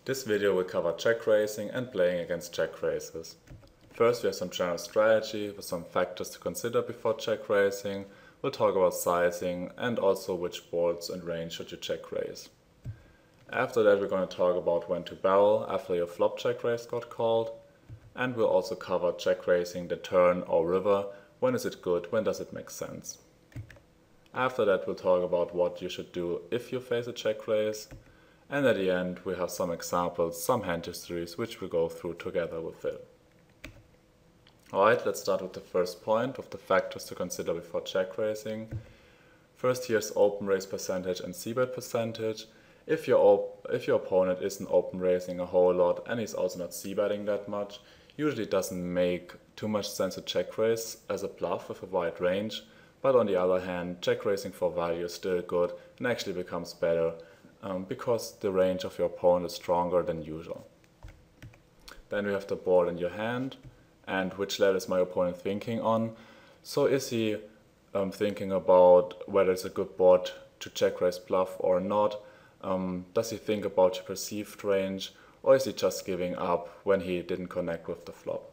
This video will cover check raising and playing against check raises. First, we have some general strategy with some factors to consider before check raising. We'll talk about sizing and also which boards and range should you check raise. After that, we're going to talk about when to barrel after your flop check raise got called. And we'll also cover check raising the turn or river. When is it good? When does it make sense? After that, we'll talk about what you should do if you face a check raise. And at the end, we have some examples, some hand histories, which we'll go through together with Phil. Alright, let's start with the first point of the factors to consider before check raising. First, here's open raise percentage and Seabird percentage. If your opponent isn't open raising a whole lot and he's also not c-betting that much, usually it doesn't make too much sense to check raise as a bluff with a wide range. But on the other hand, check raising for value is still good and actually becomes better because the range of your opponent is stronger than usual. Then we have the board in your hand and which level is my opponent thinking on. So is he thinking about whether it's a good board to check raise bluff or not? Does he think about your perceived range, or is he just giving up when he didn't connect with the flop?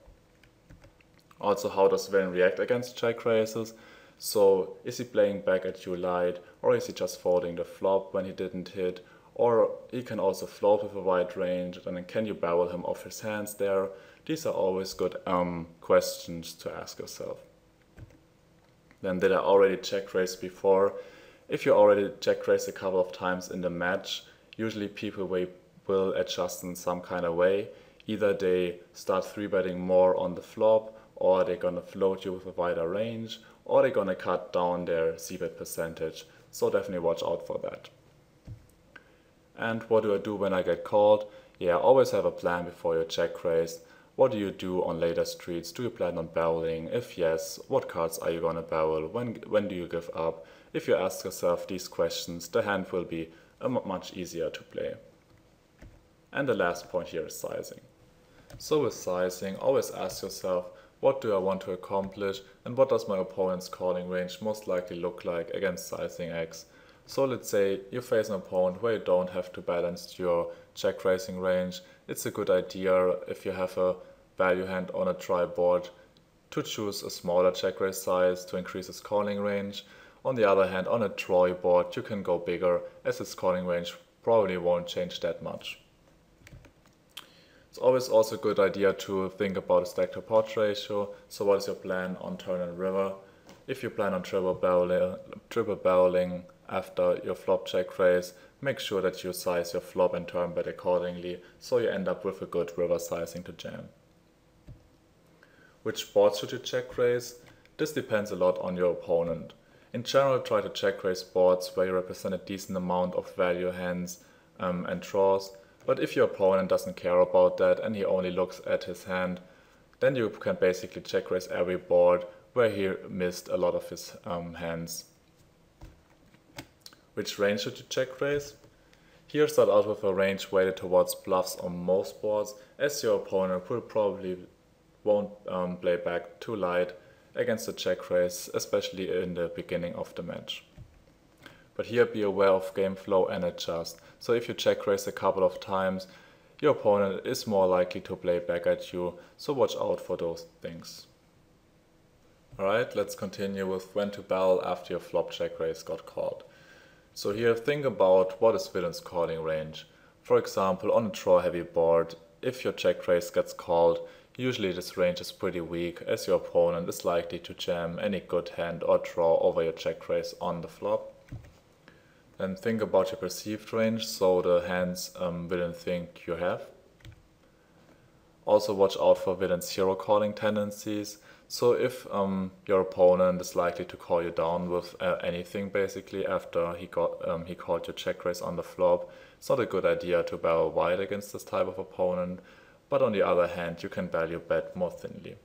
Also, how does Villain react against check raises? So is he playing back at you light, or is he just folding the flop when he didn't hit? Or he can also float with a wide range, and then can you barrel him off his hands there? These are always good questions to ask yourself. Then, did I already check raise before? If you already check raised a couple of times in the match, usually people will adjust in some kind of way. Either they start 3-betting more on the flop, or they're gonna float you with a wider range, or they're gonna cut down their c-bet percentage. So definitely watch out for that. And what do I do when I get called? Yeah, always have a plan before you check raise. What do you do on later streets? Do you plan on barreling? If yes, what cards are you gonna barrel? When do you give up? If you ask yourself these questions, the hand will be much easier to play. And the last point here is sizing. So with sizing, always ask yourself, what do I want to accomplish and what does my opponent's calling range most likely look like against sizing X? So let's say you face an opponent where you don't have to balance your check raising range. It's a good idea if you have a value hand on a try board to choose a smaller check raise size to increase its calling range. On the other hand, on a Troy board, you can go bigger as its calling range probably won't change that much. It's always also a good idea to think about a stack to pot ratio. So what is your plan on turn and river? If you plan on triple barreling after your flop check raise, make sure that you size your flop and turn bet accordingly so you end up with a good river sizing to jam. Which board should you check raise? This depends a lot on your opponent. In general, try to check raise boards where you represent a decent amount of value hands and draws. But if your opponent doesn't care about that and he only looks at his hand, then you can basically check raise every board where he missed a lot of his hands. Which range should you check raise? Here, start out with a range weighted towards bluffs on most boards, as your opponent will probably won't play back too light against the check raise, especially in the beginning of the match. But here be aware of game flow and adjust. So if you check raise a couple of times, your opponent is more likely to play back at you, so watch out for those things. Alright, let's continue with when to barrel after your flop check raise got called. So here think about what is villain's calling range. For example, on a draw heavy board, if your check raise gets called, usually this range is pretty weak as your opponent is likely to jam any good hand or draw over your check raise on the flop. Then think about your perceived range, so the hands villain think you have. Also watch out for villain's hero calling tendencies. So if your opponent is likely to call you down with anything basically after he called your check raise on the flop, it's not a good idea to barrel wide against this type of opponent. But on the other hand, you can value bet more thinly.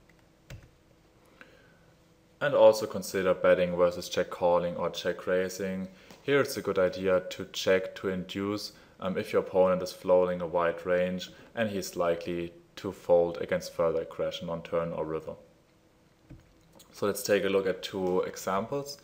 And also consider betting versus check calling or check raising. Here it's a good idea to check to induce if your opponent is floating a wide range and he's likely to fold against further aggression on turn or river. So let's take a look at two examples.